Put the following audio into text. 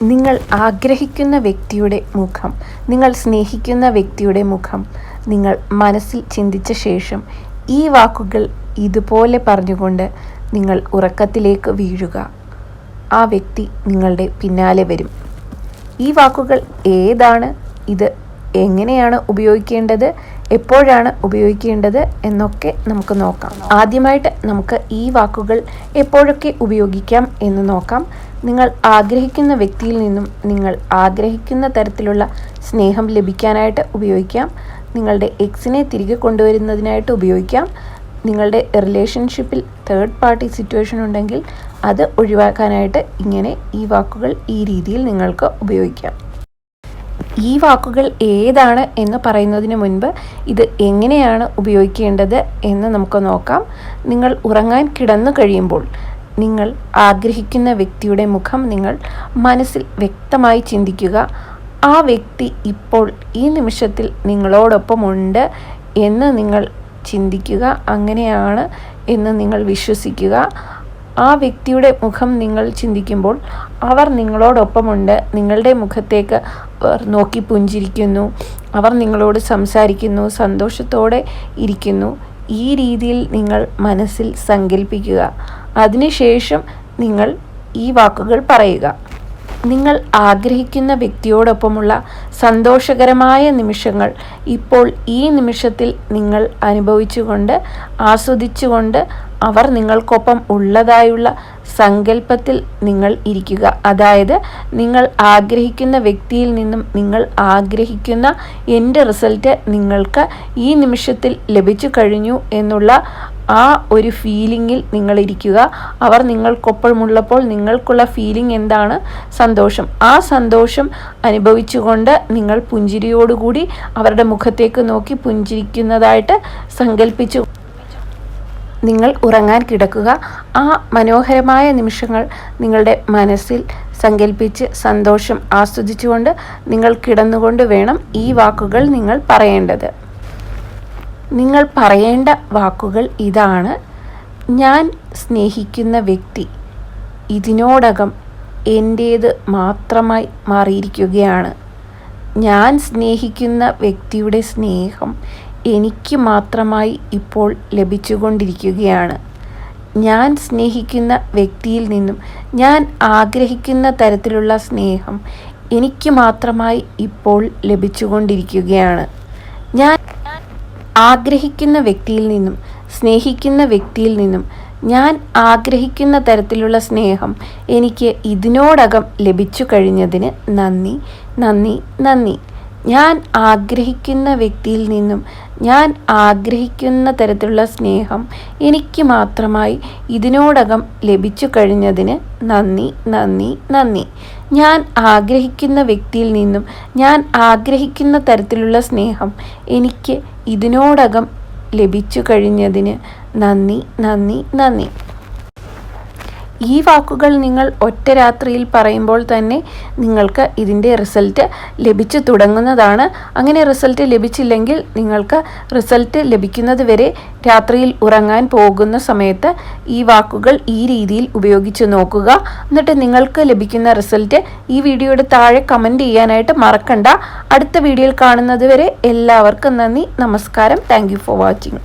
നിങ്ങൾ ആഗ്രഹിക്കുന്ന വ്യക്തിയുടെ മുഖം, നിങ്ങൾ സ്നേഹിക്കുന്ന വ്യക്തിയുടെ മുഖം നിങ്ങൾ മനസ്സിൽ ചിന്തിച്ച ശേഷം ഈ വാക്കുകൾ ഇതുപോലെ പറഞ്ഞുകൊണ്ട് നിങ്ങൾ ഉറക്കത്തിലേക്ക് വീഴുക. ആ വ്യക്തി നിങ്ങളുടെ പിന്നാലെ വരും. ഈ വാക്കുകൾ ഏതാണ്, ഇത് എങ്ങനെയാണ് ഉപയോഗിക്കേണ്ടത്, എപ്പോഴാണ് ഉപയോഗിക്കേണ്ടത് എന്നൊക്കെ നമുക്ക് നോക്കാം. ആദ്യമായിട്ട് നമുക്ക് ഈ വാക്കുകൾ എപ്പോഴൊക്കെ ഉപയോഗിക്കാം എന്ന് നോക്കാം. നിങ്ങൾ ആഗ്രഹിക്കുന്ന വ്യക്തിയിൽ നിന്നും നിങ്ങൾ ആഗ്രഹിക്കുന്ന തരത്തിലുള്ള സ്നേഹം ലഭിക്കാനായിട്ട് ഉപയോഗിക്കാം. നിങ്ങളുടെ എക്സിനെ തിരികെ കൊണ്ടുവരുന്നതിനായിട്ട് ഉപയോഗിക്കാം. നിങ്ങളുടെ റിലേഷൻഷിപ്പിൽ തേർഡ് പാർട്ടി സിറ്റുവേഷൻ ഉണ്ടെങ്കിൽ അത് ഒഴിവാക്കാനായിട്ട് ഇങ്ങനെ ഈ വാക്കുകൾ ഈ രീതിയിൽ നിങ്ങൾക്ക് ഉപയോഗിക്കാം. ഈ വാക്കുകൾ ഏതാണ് എന്ന് പറയുന്നതിന് മുൻപ് ഇത് എങ്ങനെയാണ് ഉപയോഗിക്കേണ്ടത് എന്ന് നമുക്ക് നോക്കാം. നിങ്ങൾ ഉറങ്ങാൻ കിടന്നു കഴിയുമ്പോൾ നിങ്ങൾ ആഗ്രഹിക്കുന്ന വ്യക്തിയുടെ മുഖം നിങ്ങൾ മനസ്സിൽ വ്യക്തമായി ചിന്തിക്കുക. ആ വ്യക്തി ഇപ്പോൾ ഈ നിമിഷത്തിൽ നിങ്ങളോടൊപ്പമുണ്ട് എന്ന് നിങ്ങൾ ചിന്തിക്കുക. അങ്ങനെയാണ് എന്ന് നിങ്ങൾ വിശ്വസിക്കുക. ആ വ്യക്തിയുടെ മുഖം നിങ്ങൾ ചിന്തിക്കുമ്പോൾ അവർ നിങ്ങളോടൊപ്പമുണ്ട്. നിങ്ങളുടെ മുഖത്തേക്ക് നോക്കി പുഞ്ചിരിക്കുന്നു, അവർ നിങ്ങളോട് സംസാരിക്കുന്നു, സന്തോഷത്തോടെ ഇരിക്കുന്നു. ഈ രീതിയിൽ നിങ്ങൾ മനസ്സിൽ സങ്കല്പിക്കുക. അതിനുശേഷം നിങ്ങൾ ഈ വാക്കുകൾ പറയുക. നിങ്ങൾ ആഗ്രഹിക്കുന്ന വ്യക്തിയോടൊപ്പമുള്ള സന്തോഷകരമായ നിമിഷങ്ങൾ ഇപ്പോൾ ഈ നിമിഷത്തിൽ നിങ്ങൾ അനുഭവിച്ചുകൊണ്ട് ആസ്വദിച്ചുകൊണ്ട് അവർ നിങ്ങൾക്കൊപ്പം ഉള്ളതായുള്ള സങ്കല്പത്തിൽ നിങ്ങൾ ഇരിക്കുക. അതായത് നിങ്ങൾ ആഗ്രഹിക്കുന്ന വ്യക്തിയിൽ നിന്നും നിങ്ങൾ ആഗ്രഹിക്കുന്ന എൻ്റെ റിസൾട്ട് നിങ്ങൾക്ക് ഈ നിമിഷത്തിൽ ലഭിച്ചു കഴിഞ്ഞു എന്നുള്ള ആ ഒരു ഫീലിങ്ങിൽ നിങ്ങളിരിക്കുക. അവർ നിങ്ങൾക്കൊപ്പമുള്ളപ്പോൾ നിങ്ങൾക്കുള്ള ഫീലിംഗ് എന്താണ്? സന്തോഷം. ആ സന്തോഷം അനുഭവിച്ചുകൊണ്ട് നിങ്ങൾ പുഞ്ചിരിയോടുകൂടി അവരുടെ മുഖത്തേക്ക് നോക്കി പുഞ്ചിരിക്കുന്നതായിട്ട് സങ്കല്പിച്ചു നിങ്ങൾ ഉറങ്ങാൻ കിടക്കുക. ആ മനോഹരമായ നിമിഷങ്ങൾ നിങ്ങളുടെ മനസ്സിൽ സങ്കല്പിച്ച് സന്തോഷം ആസ്വദിച്ചുകൊണ്ട് നിങ്ങൾ കിടന്നുകൊണ്ട് വേണം ഈ വാക്കുകൾ നിങ്ങൾ പറയേണ്ടത്. നിങ്ങൾ പറയേണ്ട വാക്കുകൾ ഇതാണ്: ഞാൻ സ്നേഹിക്കുന്ന വ്യക്തി ഇതിനോടകം എൻ്റേത് മാത്രമായി മാറിയിരിക്കുകയാണ്. ഞാൻ സ്നേഹിക്കുന്ന വ്യക്തിയുടെ സ്നേഹം എനിക്ക് മാത്രമായി ഇപ്പോൾ ലഭിച്ചുകൊണ്ടിരിക്കുകയാണ്. ഞാൻ സ്നേഹിക്കുന്ന വ്യക്തിയിൽ നിന്നും ഞാൻ ആഗ്രഹിക്കുന്ന തരത്തിലുള്ള സ്നേഹം എനിക്ക് മാത്രമായി ഇപ്പോൾ ലഭിച്ചുകൊണ്ടിരിക്കുകയാണ്. ഞാൻ ആഗ്രഹിക്കുന്ന വ്യക്തിയിൽ നിന്നും സ്നേഹിക്കുന്ന വ്യക്തിയിൽ നിന്നും ഞാൻ ആഗ്രഹിക്കുന്ന തരത്തിലുള്ള സ്നേഹം എനിക്ക് ഇതിനോടകം ലഭിച്ചു കഴിഞ്ഞതിന് നന്ദി, നന്ദി, നന്ദി. ഞാൻ ആഗ്രഹിക്കുന്ന വ്യക്തിയിൽ നിന്നും ഞാൻ ആഗ്രഹിക്കുന്ന തരത്തിലുള്ള സ്നേഹം എനിക്ക് മാത്രമായി ഇതിനോടകം ലഭിച്ചു കഴിഞ്ഞതിന് നന്ദി, നന്ദി, നന്ദി. ഞാൻ ആഗ്രഹിക്കുന്ന വ്യക്തിയിൽ നിന്നും ഞാൻ ആഗ്രഹിക്കുന്ന തരത്തിലുള്ള സ്നേഹം എനിക്ക് ഇതിനോടകം ലഭിച്ചു കഴിഞ്ഞതിന് നന്ദി, നന്ദി, നന്ദി. ഈ വാക്കുകൾ നിങ്ങൾ ഒറ്റ രാത്രിയിൽ പറയുമ്പോൾ തന്നെ നിങ്ങൾക്ക് ഇതിൻ്റെ റിസൾട്ട് ലഭിച്ചു തുടങ്ങുന്നതാണ്. അങ്ങനെ റിസൾട്ട് ലഭിച്ചില്ലെങ്കിൽ നിങ്ങൾക്ക് റിസൾട്ട് ലഭിക്കുന്നത് വരെ രാത്രിയിൽ ഉറങ്ങാൻ പോകുന്ന സമയത്ത് ഈ വാക്കുകൾ ഈ രീതിയിൽ ഉപയോഗിച്ച് നോക്കുക. എന്നിട്ട് നിങ്ങൾക്ക് ലഭിക്കുന്ന റിസൾട്ട് ഈ വീഡിയോയുടെ താഴെ കമൻറ്റ് ചെയ്യാനായിട്ട് മറക്കണ്ട. അടുത്ത വീഡിയോയിൽ കാണുന്നത് വരെ എല്ലാവർക്കും നന്ദി, നമസ്കാരം. Thank you for watching.